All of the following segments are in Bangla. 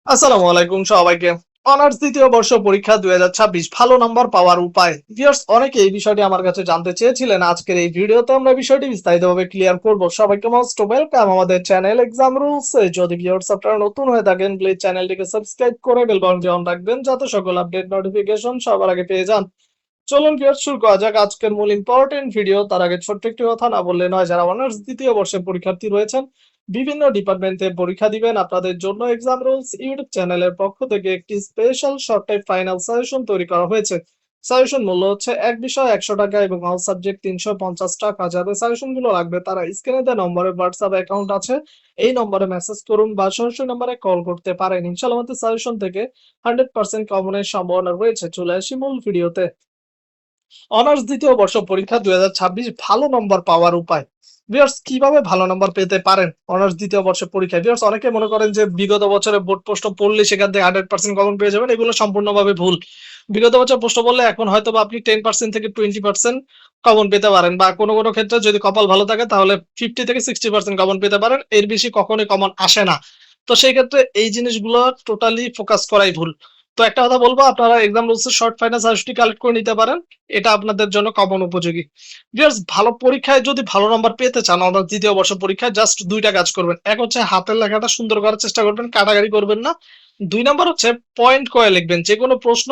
আসসালামু আলাইকুম সবাইকে। অনার্স দ্বিতীয় বর্ষ পরীক্ষা ২০২৬ ভালো নম্বর পাওয়ার উপায়। ভিউয়ার্স অনেকে এই বিষয়টি আমার কাছে জানতে চেয়েছিলেন। আজকের এই ভিডিওতে আমরা বিষয়টি বিস্তারিতভাবে ক্লিয়ার করব। সবাইকে মোস্ট ওয়েলকাম আমাদের চ্যানেল এক্সাম রুলস এ। যদি ভিউয়ার্স আপনারা নতুন হয়ে থাকেন প্লিজ চ্যানেলটিকে সাবস্ক্রাইব করে বেল বাটনটি অন রাখবেন যাতে সকল আপডেট নোটিফিকেশন সবার আগে পেয়ে যান। চলুন ভিউয়ার্স শুরু করা যাক আজকের মূল ইম্পর্টেন্ট ভিডিও। তার আগে ছোট্ট একটি কথা না বললে নয়, যারা অনার্স দ্বিতীয় বর্ষের পরীক্ষার্থী রয়েছেন, বিভিন্ন ডিপার্টমেন্টে পরীক্ষা দিবেন, আপনাদের জন্য এক্সাম রুলস ইউটিউব চ্যানেলের পক্ষ থেকে একটি special short type final suggestion তৈরি করা হয়েছে। সাজেশন মূল্য হচ্ছে এক বিষয় ১০০ টাকা এবং অল সাবজেক্ট ৩৫০ টাকা। যাদের সাজেশন গুলো লাগবে তারা স্ক্রিনে দেওয়া নম্বরে হোয়াটসঅ্যাপ অ্যাকাউন্ট আছে, এই নম্বরে মেসেজ করুন বা সরাসরি নম্বরে কল করতে পারেন। ইনশাআল্লাহ আমাদের সাজেশন থেকে 100% কমনের সম্ভাবনা রয়েছে। চলে আসি মূল ভিডিওতে। অনার্স দ্বিতীয় বর্ষ পরীক্ষা ২০২৬ ভালো নম্বর পাওয়ার উপায়। ভিউয়ার্স কিভাবে ভালো নম্বর পেতে পারেন অনার্স দ্বিতীয় বর্ষের পরীক্ষায়? ভিউয়ার্স অনেকে মনে করেন যে বিগত বছরের বোর্ড প্রশ্ন পড়লে সেখান থেকে 100% কমন পেয়ে যাবেন। এগুলো সম্পূর্ণভাবে ভুল। বিগত বছর প্রশ্ন পড়লে এখন হয়তোবা আপনি 10% থেকে 20% কমন পেতে পারেন, বা কোনো ক্ষেত্রে যদি কপাল ভালো থাকে তাহলে 50 থেকে 60% কমন পেতে পারেন। এর বেশি কখনোই কমন আসে না। তো সেই ক্ষেত্রে এই জিনিসগুলো টোটালি ফোকাস করাই ভুল। তো একটা কথা বলব, আপনারা এক্সাম রুলস এর শর্ট ফাইনাল সাজেশনটি কালেক্ট করে নিতে পারেন। এটা আপনাদের জন্য কমন উপযোগী। ভিউয়ার্স ভালো পরীক্ষায় যদি ভালো নাম্বার পেতে চান অনার্স দ্বিতীয় বর্ষ পরীক্ষায় জাস্ট ২ টা কাজ করবেন। এক হচ্ছে হাতের লেখাটা সুন্দর করার চেষ্টা করবেন, কাটাকাটি করবেন না। ২ নাম্বার হচ্ছে পয়েন্ট করে লিখবেন। যেকোনো প্রশ্ন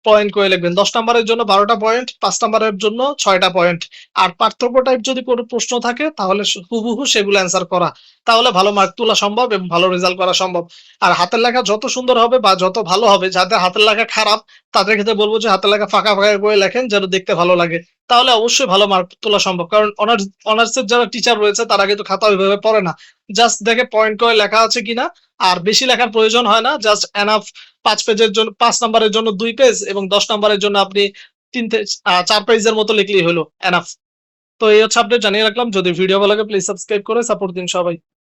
পয়েন্ট করে লিখবেন। ১০ নাম্বারের জন্য ১২ টা পয়েন্ট, ৫ নাম্বারের জন্য ৬ টা পয়েন্ট। আর পার্থক্য টাইপ যদি কোনো প্রশ্ন থাকে তাহলে হুবহু সেগুলো অ্যান্সার করা। তাহলে ভালো মার্ক তোলা সম্ভব এবং ভালো রেজাল্ট করা সম্ভব। আর হাতের লেখা যত সুন্দর হবে বা যত ভালো হবে, যাদের হাতের লেখা খারাপ তাদের ক্ষেত্রে বলব যে হাতের লেখা ফাঁকা করে লেখেন যেন দেখতে ভালো লাগে। তাহলে অবশ্যই ভালো মার্ক তোলা সম্ভব। কারণ অনার্সের যারা টিচার রয়েছে তারা কিন্তু খাতা ওইভাবে পড়ে না। জাস্ট দেখে পয়েন্ট করে লেখা আছে কিনা। আর বেশি লেখার প্রয়োজন হয় না। জাস্ট এনাফ ৫ পেজের জন্য ৫ নাম্বারের জন্য ২ পেজ এবং ১০ নাম্বারের জন্য আপনি ৪ পেজের মতো লিখলেই হলো এনাফ। তো এই হচ্ছে আপডেট জানিয়ে রাখলাম। যদি ভিডিও ভালো লাগে প্লিজ সাবস্ক্রাইব করে সাপোর্ট দিন সবাই।